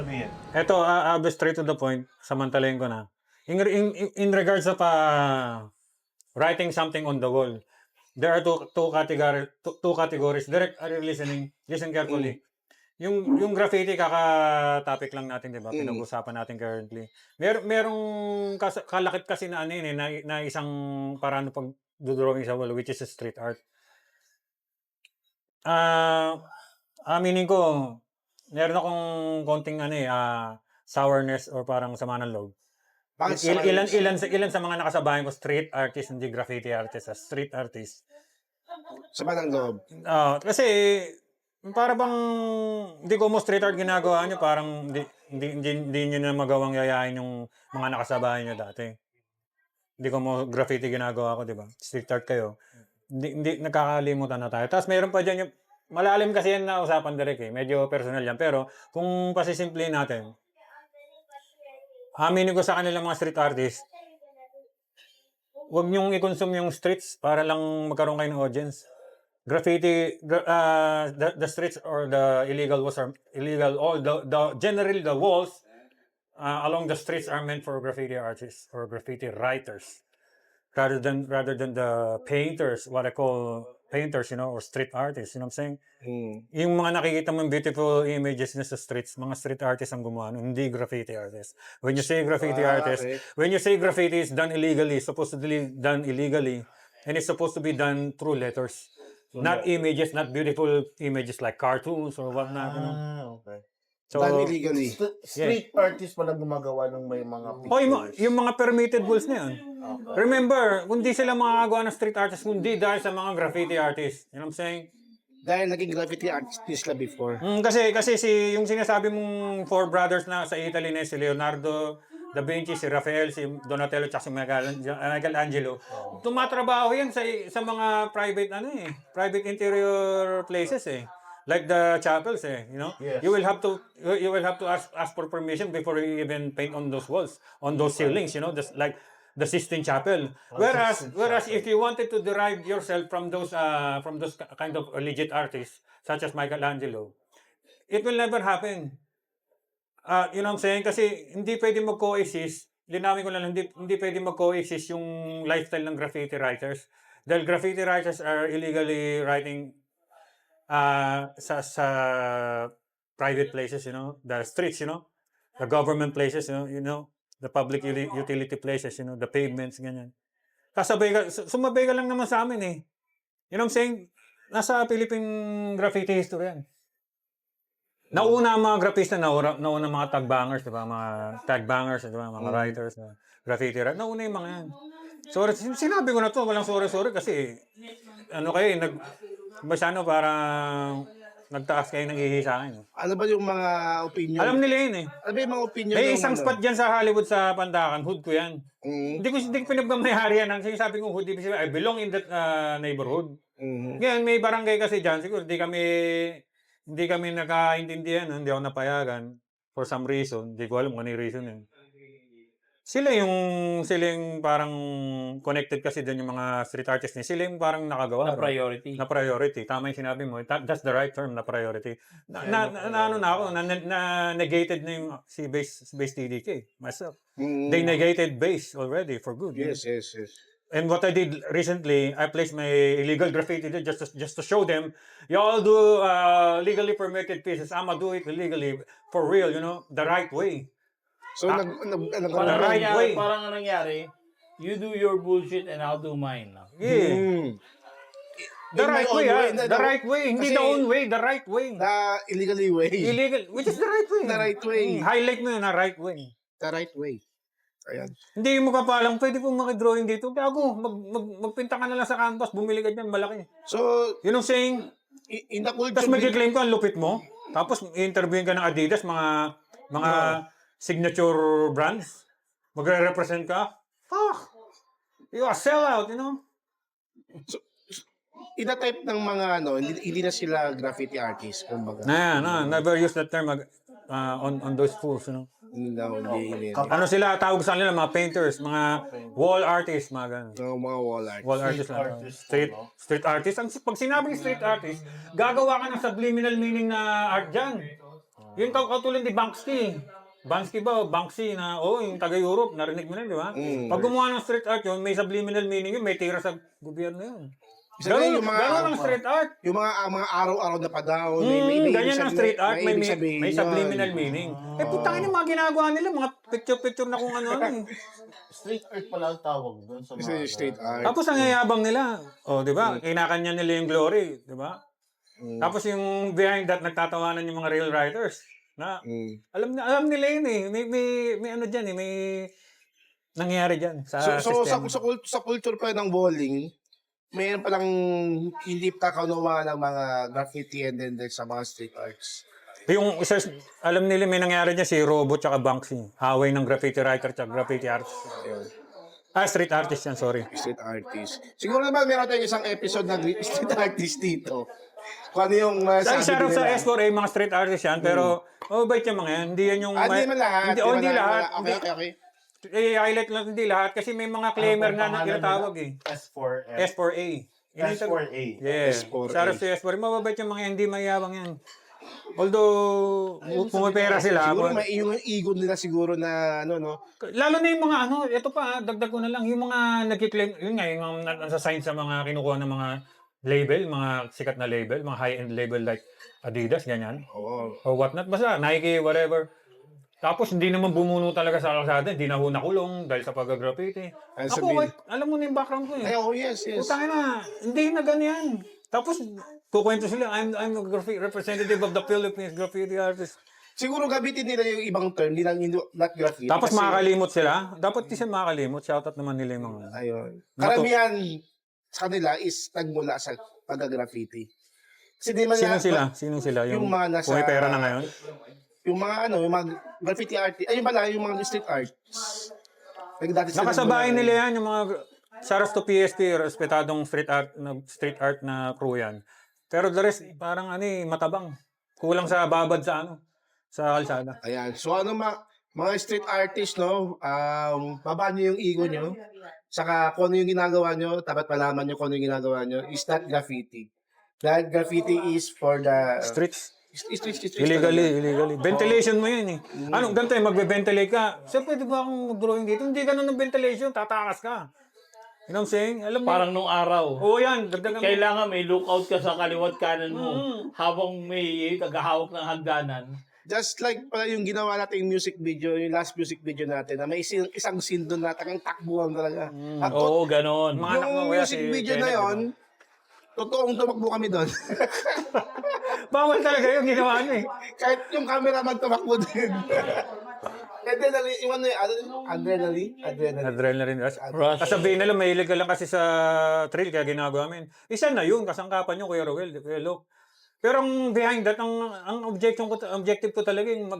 Sabihin. Eto, I'll be straight to the point. Samantalayin ko na. In regards of writing something on the wall, there are two categories. Direct listening. Listen carefully. Yung graffiti, kaka-topic lang natin, di ba? Pinag-usapan natin currently. Merong kalakip kasi na ano yun, na isang parang pag drawing sa wall, which is a street art. Aminin ko, meron akong konting sourness or parang sama ng loob. Ilan sa mga nakasabayan ko street artist, hindi graffiti artist, street artist. Sama ng loob. Kasi para bang hindi ko mo street art ginagawa niyo, parang hindi niyo na magawang yayain yung mga nakasabayan niyo dati. Hindi ko mo graffiti ginagawa ko, di ba? Street art kayo. Hindi nagkakalimutan na tayo. Tapos meron pa dyan yung malalim kasi yan na usapan direct eh. Medyo personal yan. Pero kung pasisimplihin natin, aminin ko sa kanila mga street artists, huwag niyong i-consume yung streets para lang magkaroon kayo ng audience. Graffiti, the streets or the illegal walls are illegal. All generally the walls along the streets are meant for graffiti artists or graffiti writers, rather than the painters, what I call painters, or street artists. You know what I'm saying? Yung mga nakikita mong beautiful images na sa streets, mga street artists ang gumawa, hindi graffiti artists. When you say graffiti artists, when you say graffiti is done illegally, supposedly done illegally, and it's supposed to be done through letters. Not images, not beautiful images like cartoons or whatnot. Okay. So, Done illegally. Street artist pala gumagawa ng may mga pictures. yung mga permitted walls na yan. Okay. Remember, hindi sila makakagawa ng street artists, kundi dahil sa mga graffiti artists. You know what I'm saying? Dahil naging graffiti artist sila before. Kasi yung sinasabi mong four brothers na sa Italy na si Leonardo da Vinci, si Raphael, si Donatello, at si Michelangelo. Tumatrabaho yan sa mga private interior places eh. Like the chapels Yes. You will have to ask for permission before you even paint on those walls, on those ceilings, just like the Sistine Chapel. Whereas if you wanted to derive yourself from those kind of legit artists such as Michelangelo, it will never happen. You know what I'm saying? Kasi hindi pwede mag-coexist. Linawin ko lang, hindi pwede mag-coexist yung lifestyle ng graffiti writers. Dahil graffiti writers are illegally writing sa private places, the streets, the government places, the public utility places, the pavements, ganyan. Sumabay ka lang naman sa amin eh. You know what I'm saying? Nasa Philippine graffiti history yan. Nauna ang mga graffiti nauna mga tagbangers, diba? Mga tagbangers, diba? Mga writers, graffiti writers. Nauna yung mga yan. Sorry, sinabi ko na to, walang sorry kasi parang nagtaas kayo ng ihi sa akin. Ano ba yung mga opinion? Alam nila yun eh. Ano ba yung mga opinion? May isang spot dyan sa Hollywood sa Pandakan, hood ko yan. Mm. Hindi ko pinagmamayari yan. Ang sinasabi kong hood, I belong in that neighborhood. Ngayon, may barangay kasi dyan. Siguro, hindi kami nakaintindihan. Hindi ako napayagan. For some reason. Hindi ko alam kung ano yung reason yun. Sila yung parang connected kasi doon yung mga street artists niya. Sila yung parang nakagawa. Na priority. Tama yung sinabi mo. That's the right term, na priority. Negated na yung si base TDK. Myself. They negated base already for good. Yes. And what I did recently, I placed my illegal graffiti there just to show them, y'all do legally permitted pieces. I'ma do it illegally for real, the right way. So, Parang nangyari, you do your bullshit and I'll do mine. Yeah. The right way, the right way. Hindi the own way, the right way. The illegally way. Illegal, which is the right way. The right way. Highlight mo yun, the right way. The right way. Ayan. Hindi mo kapalang, pwede pong makidrawing dito. Gago, magpinta ka na lang sa canvas, bumili ka dyan, malaki. So, You know what I'm saying? In the culture... Tapos mag-claim ka, ang lupit mo. Tapos interviewin ka ng Adidas, mga signature brands. Magre-represent ka. Fuck! You are sellout, So, in the type ng mga hindi na sila graffiti artists, kumbaga. Never use that term on those fools, Hindi. Ano sila, tawag sa kanila, mga painters, mga wall artists, mga ganun. Mga wall art. Wall artists lang. Street artist. Pag sinabing street artist, gagawa ka ng subliminal meaning na art dyan. Yun katulad ni Banksy. Banksy na, yung taga-Europe, narinig mo na, di ba? Pag gumawa ng street art yun, may subliminal meaning yun, may tira sa gobyerno yun. Ganun ang street art. Yung mga araw-araw na pa-down. May Ganyan ang street art, may sabihin subliminal yun. meaning. Putangin yung mga ginagawa nila, mga picture-picture na kung ano. Street art pala ang tawag doon sa mga... Street art. Tapos ang yayabang nila. Di ba? Kinakanya nila yung glory, di ba? Tapos yung behind that, nagtatawanan yung mga real writers. Na, alam nila yun eh. May ano dyan eh, may nangyayari dyan sa system. Sa culture pa ng bowling, mayroon palang hindi pa kaunawa ng mga graffiti and then sa mga street arts. Yung isa, alam nila may nangyari dyan si Robo tsaka Banksy. Haway ng graffiti writer tsaka graffiti artist. Street artist yan, sorry. Street artist. Siguro naman meron tayong isang episode na street artist dito. Kung ano yung Dahil sarap sa S4A, mga street artist yan, pero bait yung mga yan. Hindi yan yung... Hindi man lahat. Hindi lahat. Okay. I-highlight lang hindi lahat kasi may mga claimer nga na tinatawag eh. S4A. S4A. S4A. Yes. S4A. Sarap sa S4A. Mababait yung mga yan, hindi mayabang yan. Although, pumipera sila. Siguro may yung ego nila siguro na Lalo na yung mga ito pa, dagdag ko na lang, yung mga nagkiklaim, yun nga, yung nasa sign sa mga kinukuha ng mga label, mga sikat na label, mga high-end label like Adidas, ganyan. Oo. Or whatnot, basta Nike, whatever. Tapos hindi naman bumuno talaga sa kalsada, hindi na ho nakulong dahil sa pag-graffiti. Ako, alam mo na yung background ko eh. Yes. Putangin na, hindi na ganyan. Tapos, kukwento sila, I'm a representative of the Philippines graffiti artist. Siguro gamitin nila yung ibang term, not graffiti. Tapos makakalimot sila. Dapat di sila makakalimot. Shoutout naman nila yung mga... Ayun. Karamihan sa kanila is nagmula sa pag-graffiti. Kasi di man Sino sila? Yung mga nasa... Pumipera na ngayon? Yung mga yung mga graffiti artists. Ayun pala, yung mga street arts. Nakasabay nila yan, yung mga... Saras to PSP, respetadong street art na crew yan. Pero the rest, parang matabang. Kulang sa babad sa kalsada. Ayan. So mga street artists, babaan nyo yung ego nyo. Saka kung ano yung ginagawa nyo, dapat malaman nyo kung ano yung ginagawa nyo. It's not graffiti. Dahil graffiti is for the... Streets. Streets. Illegally. Ventilation mo yun eh. Ganito magbe-ventilate ka. Sir, pwede ba akong mag-drawing dito? Hindi ganun ng ventilation, tatakas ka. You know what I'm saying? Alam mo, Parang nung araw. yan. Dagdagan mo. Kailangan may lookout ka sa kaliwat kanan mo habang may tagahawak ng hagdanan. Just like pala yung ginawa natin music video, yung last music video natin, na may isang scene doon natin, ang takbuhan talaga. At Oo, ganon. yung music video na yon, totoong tumakbo kami doon. Bawal talaga yung ginawa niya eh. Kahit yung cameraman tumakbo din. Adrenaline rush. Kasabihin nila, may illegal lang kasi sa trail, kaya ginagawa namin. Isa na yun, kasangkapan nyo, Kuya Roel, Kuya Lo. Pero ang behind that, ang objective ko talaga yung